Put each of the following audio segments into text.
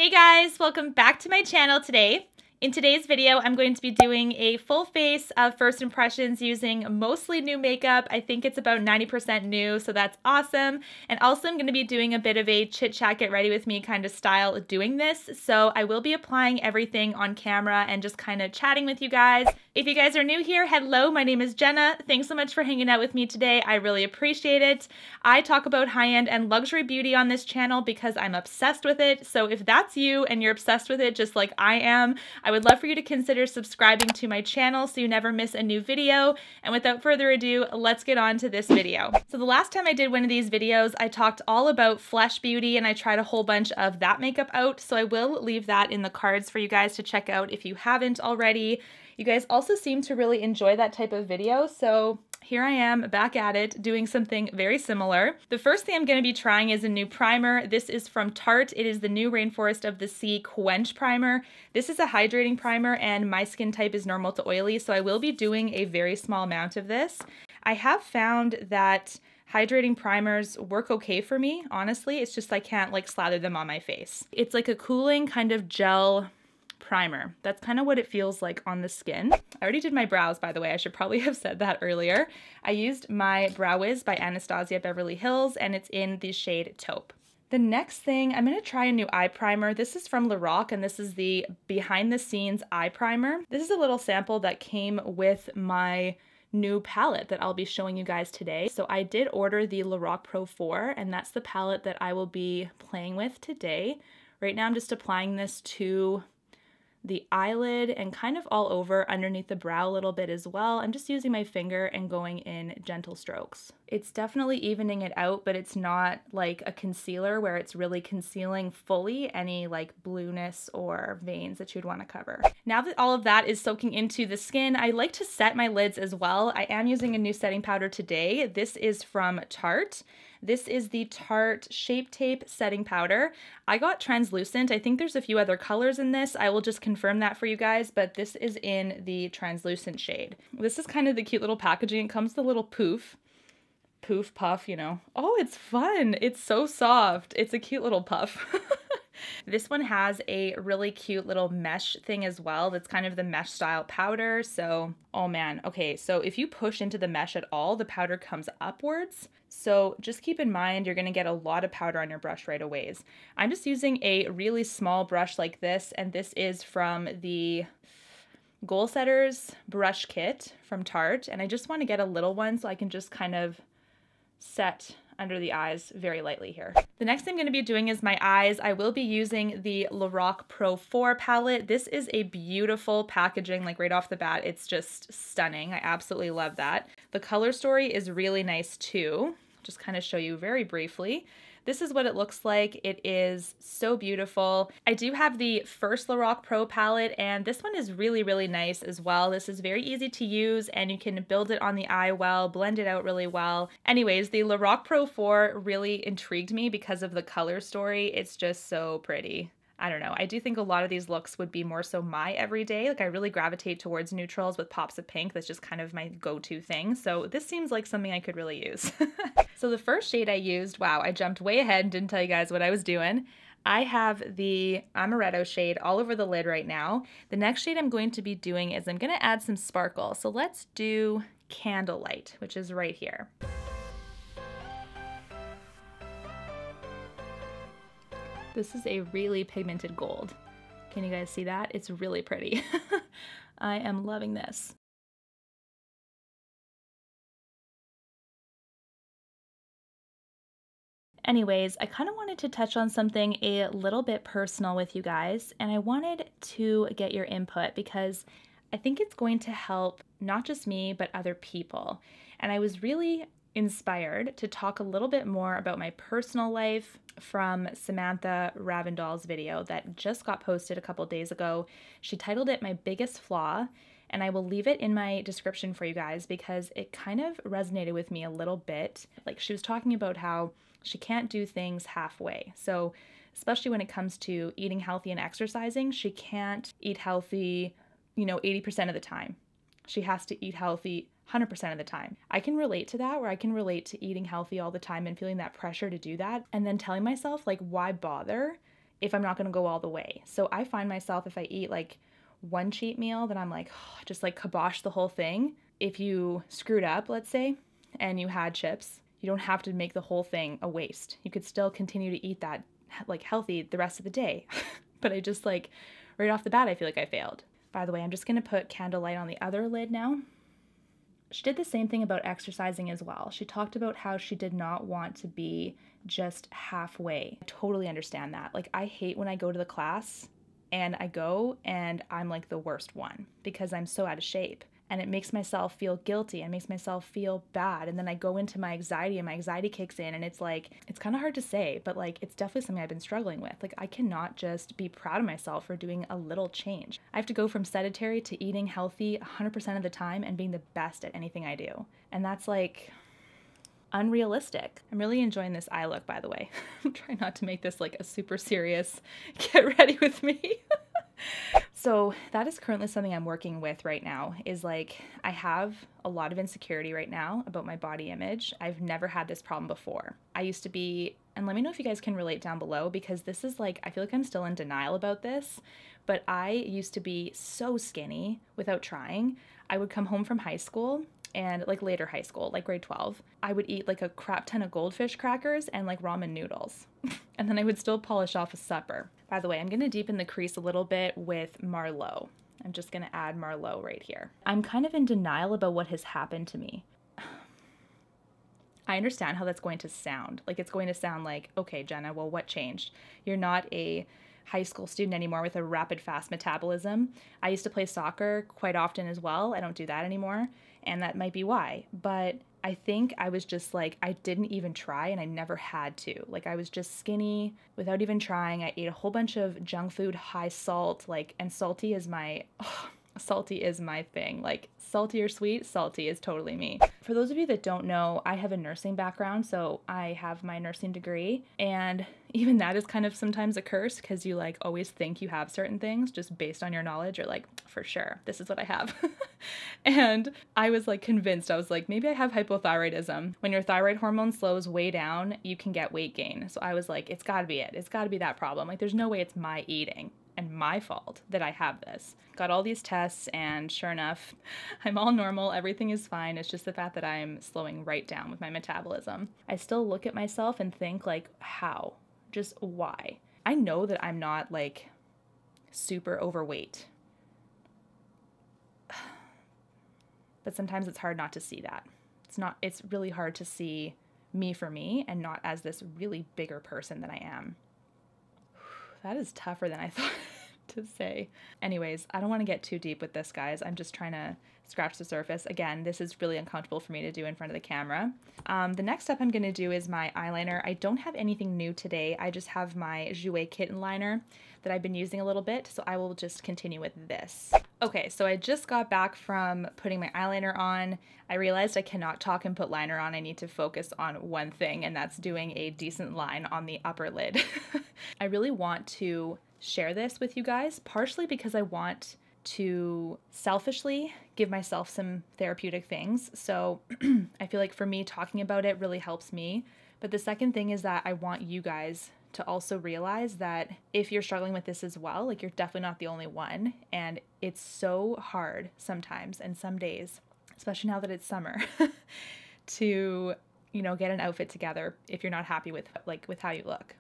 Hey guys, welcome back to my channel today. In today's video, I'm going to be doing a full face of first impressions using mostly new makeup. I think it's about 90% new, so that's awesome. And also I'm going to be doing a bit of a chit chat, get ready with me kind of style doing this. So I will be applying everything on camera and just kind of chatting with you guys. If you guys are new here, hello, my name is Jena. Thanks so much for hanging out with me today. I really appreciate it. I talk about high-end and luxury beauty on this channel because I'm obsessed with it. So if that's you and you're obsessed with it just like I am, I would love for you to consider subscribing to my channel so you never miss a new video. And without further ado, let's get on to this video. So the last time I did one of these videos, I talked all about flesh beauty and I tried a whole bunch of that makeup out. So I will leave that in the cards for you guys to check out if you haven't already. You guys also seem to really enjoy that type of video, so here I am back at it doing something very similar. The first thing I'm going to be trying is a new primer. This is from Tarte. It is the new Rainforest of the Sea Quench Primer. This is a hydrating primer and my skin type is normal to oily, so I will be doing a very small amount of this. I have found that hydrating primers work okay for me, honestly. It's just I can't like slather them on my face. It's like a cooling kind of gel primer. That's kind of what it feels like on the skin. I already did my brows, by the way. I should probably have said that earlier. I used my Brow Wiz by Anastasia Beverly Hills, and it's in the shade Taupe. The next thing, I'm going to try a new eye primer. This is from Lorac, and this is the behind the scenes eye primer. This is a little sample that came with my new palette that I'll be showing you guys today. So I did order the Lorac Pro 4, and that's the palette that I will be playing with today. Right now I'm just applying this to the eyelid and kind of all over underneath the brow a little bit as well. I'm just using my finger and going in gentle strokes. It's definitely evening it out, but it's not like a concealer where it's really concealing fully any like blueness or veins that you'd want to cover. Now that all of that is soaking into the skin, I like to set my lids as well. I am using a new setting powder today. This is from Tarte. This is the Tarte Shape Tape Setting Powder. I got translucent. I think there's a few other colors in this. I will just confirm that for you guys, but this is in the translucent shade. This is kind of the cute little packaging. It comes with a little poof puff, you know. Oh, it's fun. It's so soft. It's a cute little puff. This one has a really cute little mesh thing as well. That's kind of the mesh style powder. So, oh man. Okay, so if you push into the mesh at all, the powder comes upwards. So just keep in mind, you're gonna get a lot of powder on your brush right away. I'm just using a really small brush like this, and this is from the Goal Setters brush kit from Tarte. And I just wanna get a little one so I can just kind of set under the eyes very lightly here. The next thing I'm going to be doing is my eyes. I will be using the Lorac Pro 4 palette. This is a beautiful packaging, like right off the bat. It's just stunning. I absolutely love that. The color story is really nice too. Just kind of show you very briefly. This is what it looks like. It is so beautiful. I do have the first Lorac Pro palette, and this one is really, really nice as well. This is very easy to use, and you can build it on the eye well, blend it out really well. Anyways, the Lorac Pro 4 really intrigued me because of the color story. It's just so pretty. I don't know. I do think a lot of these looks would be more so my everyday. Like I really gravitate towards neutrals with pops of pink. That's just kind of my go-to thing. So this seems like something I could really use. So the first shade I used, wow, I jumped way ahead and didn't tell you guys what I was doing. I have the Amaretto shade all over the lid right now. The next shade I'm going to be doing is I'm going to add some sparkle. So let's do Candlelight, which is right here. This is a really pigmented gold. Can you guys see that? It's really pretty. I am loving this. Anyways, I kind of wanted to touch on something a little bit personal with you guys, and I wanted to get your input because I think it's going to help not just me, but other people. And I was really inspired to talk a little bit more about my personal life from Samantha Ravindal's video that just got posted a couple days ago. She titled it My Biggest Flaw, and I will leave it in my description for you guys because it kind of resonated with me a little bit. Like she was talking about how she can't do things halfway. So especially when it comes to eating healthy and exercising, she can't eat healthy, 80% of the time. She has to eat healthy 100% of the time. I can relate to that, where I can relate to eating healthy all the time and feeling that pressure to do that, and then telling myself, like, why bother if I'm not going to go all the way. So I find myself, if I eat like one cheat meal, then I'm like, just like kibosh the whole thing. If you screwed up, let's say, and you had chips, you don't have to make the whole thing a waste. You could still continue to eat that like healthy the rest of the day. But I just like, right off the bat, I feel like I failed. By the way, I'm just going to put candlelight on the other lid now. She did the same thing about exercising as well. She talked about how she did not want to be just halfway. I totally understand that. Like, I hate when I go to the class and I go and I'm like the worst one because I'm so out of shape. And it makes myself feel guilty and makes myself feel bad. And then I go into my anxiety and my anxiety kicks in, and it's like, it's kind of hard to say, but like, it's definitely something I've been struggling with. Like, I cannot just be proud of myself for doing a little change. I have to go from sedentary to eating healthy 100% of the time and being the best at anything I do. And that's like unrealistic. I'm really enjoying this eye look, by the way. I'm trying not to make this like a super serious, get ready with me. So that is currently something I'm working with right now, is like, I have a lot of insecurity right now about my body image. I've never had this problem before. I used to be, and let me know if you guys can relate down below, because this is like, I feel like I'm still in denial about this, but I used to be so skinny without trying. I would come home from high school, and like later high school, like grade 12, I would eat like a crap ton of goldfish crackers and like ramen noodles. And then I would still polish off a supper. By the way, I'm gonna deepen the crease a little bit with Marlowe. I'm just gonna add Marlowe right here. I'm kind of in denial about what has happened to me. I understand how that's going to sound. Like, it's going to sound like, okay, Jena, well, what changed? You're not a high school student anymore with a rapid, fast metabolism. I used to play soccer quite often as well. I don't do that anymore, and that might be why. But I think I was just like, I didn't even try, and I never had to. Like, I was just skinny without even trying. I ate a whole bunch of junk food, high salt, like, and salty is my, salty is my thing. Like, salty or sweet, salty is totally me. For those of you that don't know, I have a nursing background, so I have my nursing degree, and even that is kind of sometimes a curse, because you like always think you have certain things just based on your knowledge. You're like, for sure, this is what I have. And I was like convinced, I was like, maybe I have hypothyroidism. When your thyroid hormone slows way down, you can get weight gain. So I was like, it's gotta be it. It's gotta be that problem. Like, there's no way it's my eating and my fault that I have this. Got all these tests, and sure enough, I'm all normal. Everything is fine. It's just the fact that I'm slowing right down with my metabolism. I still look at myself and think like, how? Just why? I know that I'm not like super overweight, but sometimes it's hard not to see that. It's really hard to see me for me and not as this really bigger person than I am. That is tougher than I thought to say. Anyways, I don't want to get too deep with this, guys. I'm just trying to scratch the surface. Again, this is really uncomfortable for me to do in front of the camera. The next step I'm going to do is my eyeliner. I don't have anything new today. I just have my Jouer Kitten liner that I've been using a little bit, so I will just continue with this. Okay, so I just got back from putting my eyeliner on. I realized I cannot talk and put liner on. I need to focus on one thing, and that's doing a decent line on the upper lid. I really want to share this with you guys, partially because I want to selfishly give myself some therapeutic things. So I feel like for me, talking about it really helps me. But the second thing is that I want you guys to also realize that if you're struggling with this as well, like, you're definitely not the only one. And it's so hard sometimes, and some days, especially now that it's summer, to, you know, get an outfit together if you're not happy with how you look.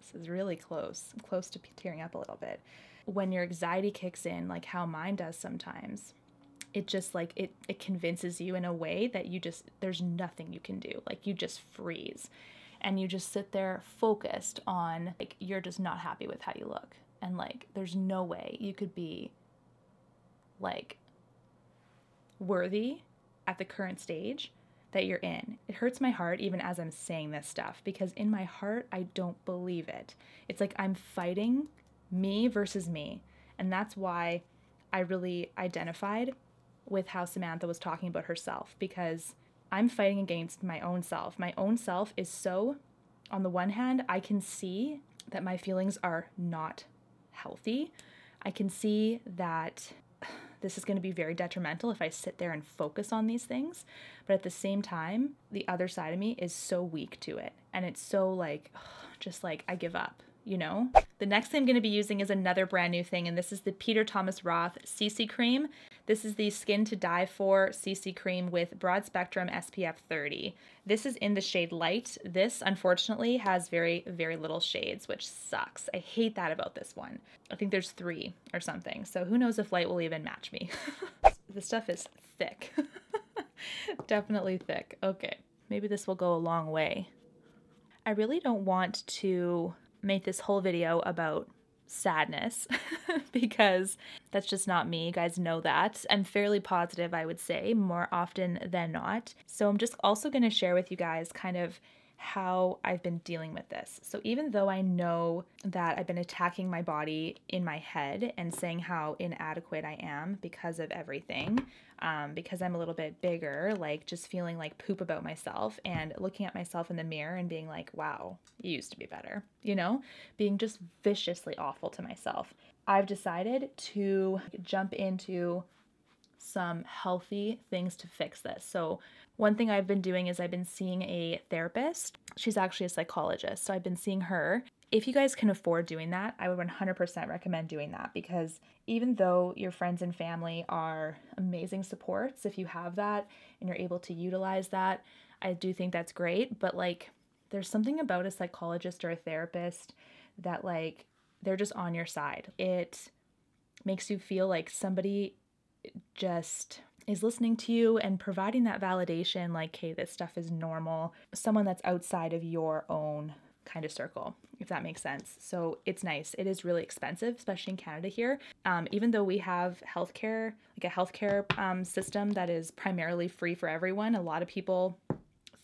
This is really close. I'm close to tearing up a little bit. When your anxiety kicks in, like how mine does sometimes, it just like, it convinces you in a way that there's nothing you can do. Like, you just freeze. And you just sit there focused on, like, you're just not happy with how you look. And like, there's no way you could be like worthy at the current stage that you're in. It hurts my heart even as I'm saying this stuff, because in my heart, I don't believe it. It's like I'm fighting me versus me. And that's why I really identified with how Samantha was talking about herself, because I'm fighting against my own self. My own self is so, on the one hand, I can see that my feelings are not healthy. I can see that this is going to be very detrimental if I sit there and focus on these things. But at the same time, the other side of me is so weak to it. And it's so like, just like, I give up, you know? The next thing I'm going to be using is another brand new thing, and this is the Peter Thomas Roth CC Cream. This is the Skin to Die For CC Cream with broad spectrum SPF 30. This is in the shade Light. This, unfortunately, has very, very little shades, which sucks. I hate that about this one. I think there's 3 or something, so who knows if Light will even match me. This stuff is thick. Definitely thick. Okay, maybe this will go a long way. I really don't want to make this whole video about sadness because that's just not me. You guys know that. I'm fairly positive, I would say, more often than not. So I'm just also going to share with you guys kind of how I've been dealing with this. So even though I know that I've been attacking my body in my head and saying how inadequate I am because of everything, because I'm a little bit bigger, like just feeling like poop about myself and looking at myself in the mirror and being like, wow, you used to be better, you know, being just viciously awful to myself. I've decided to jump into some healthy things to fix this. So one thing I've been doing is I've been seeing a therapist. She's actually a psychologist. So I've been seeing her. If you guys can afford doing that, I would 100% recommend doing that, because even though your friends and family are amazing supports, if you have that and you're able to utilize that, I do think that's great. But like, there's something about a psychologist or a therapist that like, they're just on your side. It makes you feel like somebody just is listening to you and providing that validation, like, hey, this stuff is normal. Someone that's outside of your own kind of circle, if that makes sense. So it's nice. It is really expensive, especially in Canada here. Even though we have healthcare, like a healthcare system that is primarily free for everyone, a lot of people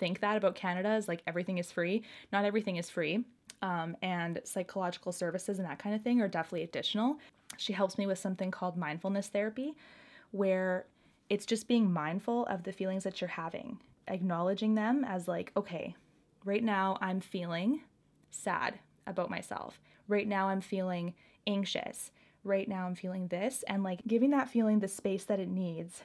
think that about Canada is like everything is free. Not everything is free. And psychological services and that kind of thing are definitely additional. She helps me with something called mindfulness therapy, where it's just being mindful of the feelings that you're having, acknowledging them as like, okay, right now I'm feeling sad about myself. Right now I'm feeling anxious. Right now I'm feeling this, and like giving that feeling the space that it needs.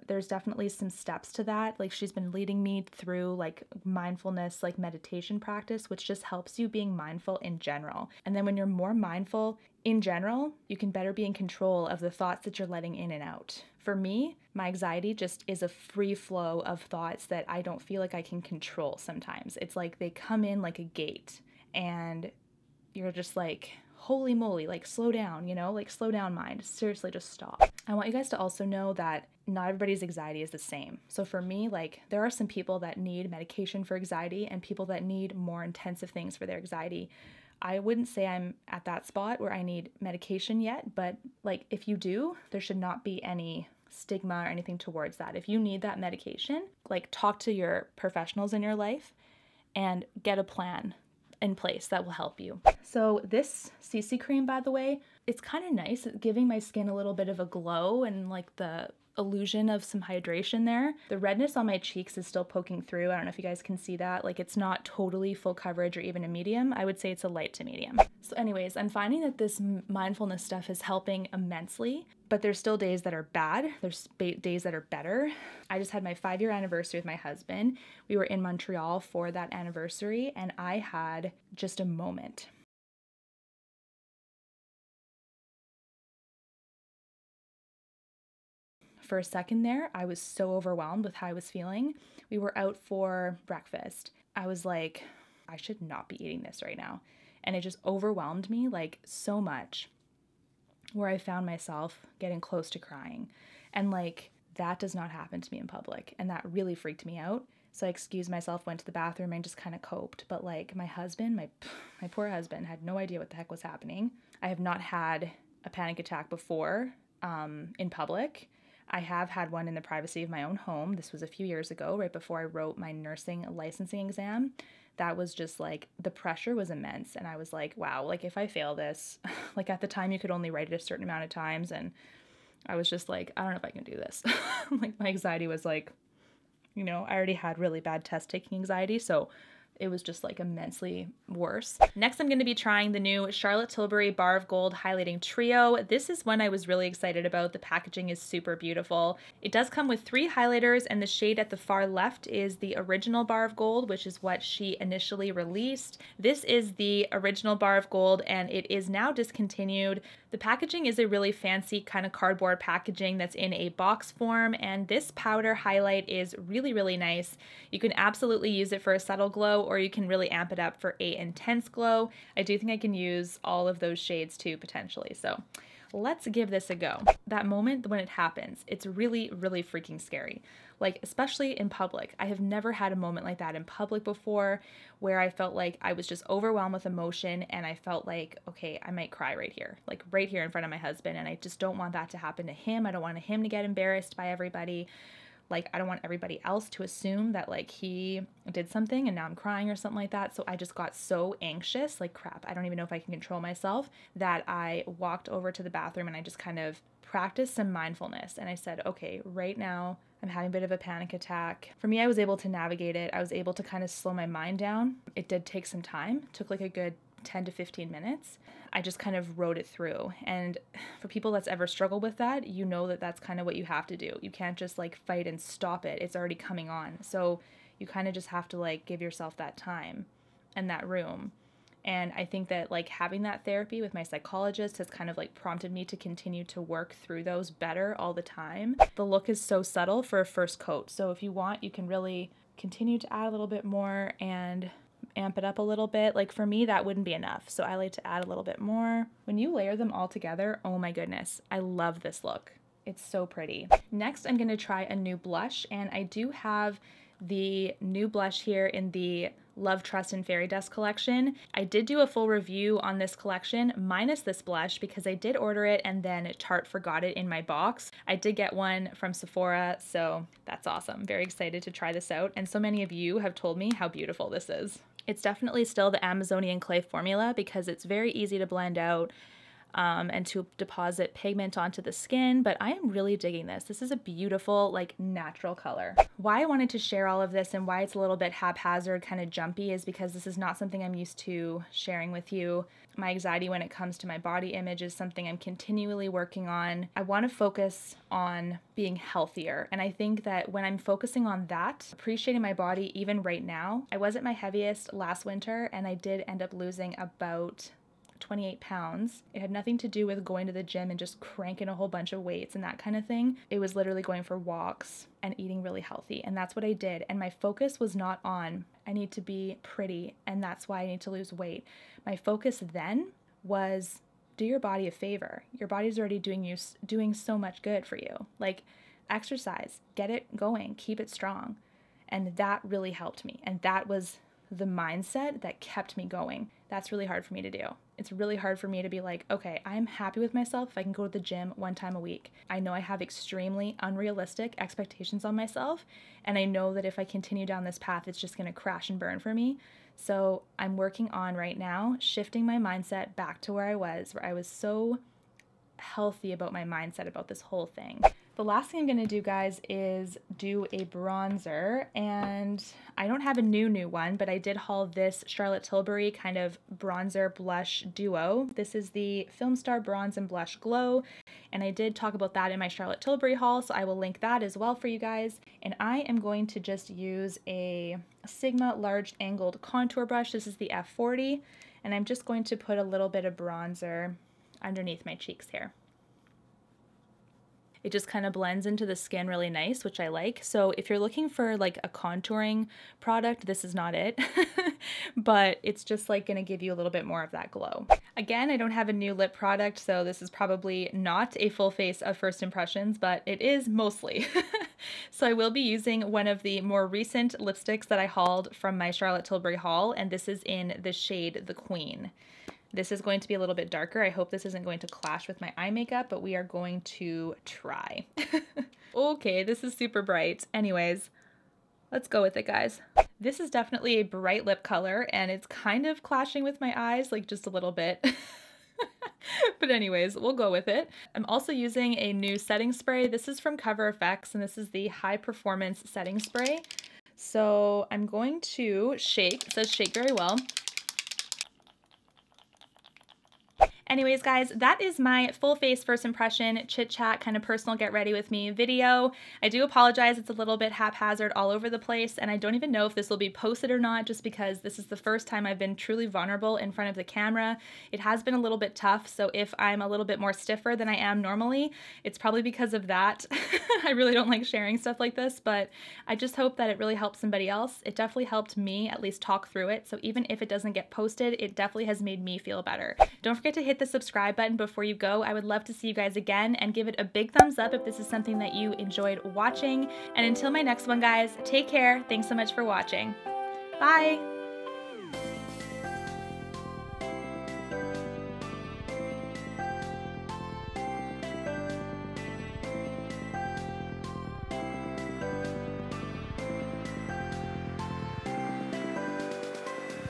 There's definitely some steps to that. Like she's been leading me through like mindfulness, like meditation practice, which just helps you being mindful in general. And then when you're more mindful in general, you can better be in control of the thoughts that you're letting in and out. For me, my anxiety just is a free flow of thoughts that I don't feel like I can control sometimes. It's like they come in like a gate and you're just like, holy moly, like slow down, you know, like slow down mind. Seriously, just stop. I want you guys to also know that not everybody's anxiety is the same. So for me, like there are some people that need medication for anxiety and people that need more intensive things for their anxiety. I wouldn't say I'm at that spot where I need medication yet, but like if you do, there should not be any stigma or anything towards that. If you need that medication, like talk to your professionals in your life and get a plan in place that will help you. So this CC cream, by the way, it's kind of nice. It's giving my skin a little bit of a glow and like the illusion of some hydration there. The redness on my cheeks is still poking through. I don't know if you guys can see that. Like it's not totally full coverage or even a medium. I would say it's a light to medium. So anyways, I'm finding that this mindfulness stuff is helping immensely, but there's still days that are bad. There's days that are better. I just had my 5-year anniversary with my husband. We were in Montreal for that anniversary and I had just a moment. For a second there, I was so overwhelmed with how I was feeling. We were out for breakfast. I was like, I should not be eating this right now. And it just overwhelmed me like so much, where I found myself getting close to crying. And like, that does not happen to me in public. And that really freaked me out. So I excused myself, went to the bathroom and just kind of coped. But like my husband, my poor husband had no idea what the heck was happening. I have not had a panic attack before in public. I have had one in the privacy of my own home. This was a few years ago, right before I wrote my nursing licensing exam. That was just like, the pressure was immense. And I was like, wow, like if I fail this, like at the time you could only write it a certain amount of times. And I was just like, I don't know if I can do this. Like my anxiety was like, you know, I already had really bad test taking anxiety. So it was just like immensely worse. Next, I'm going to be trying the new Charlotte Tilbury Bar of Gold Highlighting Trio. This is one I was really excited about. The packaging is super beautiful. It does come with 3 highlighters, and the shade at the far left is the original Bar of Gold, which is what she initially released. This is the original Bar of Gold, and it is now discontinued. The packaging is a really fancy kind of cardboard packaging that's in a box form, and this powder highlight is really, really nice. You can absolutely use it for a subtle glow, or you can really amp it up for an intense glow. I do think I can use all of those shades too, potentially, so let's give this a go. That moment when it happens, it's really, really freaking scary. Like, especially in public. I have never had a moment like that in public before where I felt like I was just overwhelmed with emotion, and I felt like, okay, I might cry right here, like right here in front of my husband, and I just don't want that to happen to him. I don't want him to get embarrassed by everybody. Like, I don't want everybody else to assume that, like, he did something and now I'm crying or something like that. So I just got so anxious, like, crap, I don't even know if I can control myself, that I walked over to the bathroom and I just kind of practiced some mindfulness. And I said, okay, right now I'm having a bit of a panic attack. For me, I was able to navigate it. I was able to kind of slow my mind down. It did take some time. It took like a good 10 to 15 minutes. I just kind of wrote it through. And for people that's ever struggled with that, you know that that's kind of what you have to do. You can't just like fight and stop it. It's already coming on. So you kind of just have to like give yourself that time and that room. And I think that like having that therapy with my psychologist has kind of like prompted me to continue to work through those better all the time. The look is so subtle for a first coat. So if you want, you can really continue to add a little bit more and amp it up a little bit. Like for me, that wouldn't be enough. So I like to add a little bit more. When you layer them all together, oh my goodness, I love this look. It's so pretty. Next, I'm going to try a new blush, and I do have the new blush here in the Love, Trust, and Fairy Dust collection. I did do a full review on this collection minus this blush because I did order it and then Tarte forgot it in my box. I did get one from Sephora, so that's awesome. Very excited to try this out, and so many of you have told me how beautiful this is. It's definitely still the Amazonian clay formula because it's very easy to blend out and to deposit pigment onto the skin, but I am really digging this. This is a beautiful, like, natural color. Why I wanted to share all of this and why it's a little bit haphazard, kind of jumpy, is because this is not something I'm used to sharing with you. My anxiety when it comes to my body image is something I'm continually working on. I want to focus on being healthier, and I think that when I'm focusing on that, appreciating my body even right now, I was at my heaviest last winter and I did end up losing about 28 pounds. It had nothing to do with going to the gym and just cranking a whole bunch of weights and that kind of thing. It was literally going for walks and eating really healthy, and that's what I did. And my focus was not on, I need to be pretty and that's why I need to lose weight. My focus then was, do your body a favor. Your body's already doing so much good for you. Like, exercise, get it going, keep it strong. And that really helped me. And that was the mindset that kept me going. That's really hard for me to do. It's really hard for me to be like, okay, I'm happy with myself if I can go to the gym 1 time a week. I know I have extremely unrealistic expectations on myself, and I know that if I continue down this path, it's just gonna crash and burn for me. So I'm working on right now shifting my mindset back to where I was so healthy about my mindset about this whole thing. The last thing I'm going to do, guys, is do a bronzer, and I don't have a new one, but I did haul this Charlotte Tilbury kind of bronzer blush duo. This is the Film Star Bronze and Blush Glow, and I did talk about that in my Charlotte Tilbury haul, so I will link that as well for you guys. And I am going to just use a Sigma large angled contour brush. This is the F40, and I'm just going to put a little bit of bronzer underneath my cheeks here. It just kind of blends into the skin really nice, which I like. So if you're looking for like a contouring product, this is not it, but it's just like gonna give you a little bit more of that glow. Again, I don't have a new lip product, so this is probably not a full face of first impressions, but it is mostly. So I will be using one of the more recent lipsticks that I hauled from my Charlotte Tilbury haul, and this is in the shade The Queen. This is going to be a little bit darker. I hope this isn't going to clash with my eye makeup, but we are going to try. Okay, this is super bright. Anyways, let's go with it, guys. This is definitely a bright lip color, and it's kind of clashing with my eyes, like just a little bit. But anyways, we'll go with it. I'm also using a new setting spray. This is from Cover FX, and this is the High Performance Setting Spray. So I'm going to shake. It says shake very well. Anyways, guys, that is my full face first impression, chit chat, kind of personal get ready with me video. I do apologize, it's a little bit haphazard all over the place, and I don't even know if this will be posted or not, just because this is the first time I've been truly vulnerable in front of the camera. It has been a little bit tough, so if I'm a little bit more stiffer than I am normally, it's probably because of that. I really don't like sharing stuff like this, but I just hope that it really helps somebody else. It definitely helped me at least talk through it, so even if it doesn't get posted, it definitely has made me feel better. Don't forget to hit the subscribe button before you go. I would love to see you guys again, and give it a big thumbs up if this is something that you enjoyed watching. And until my next one, guys, take care. Thanks so much for watching. Bye!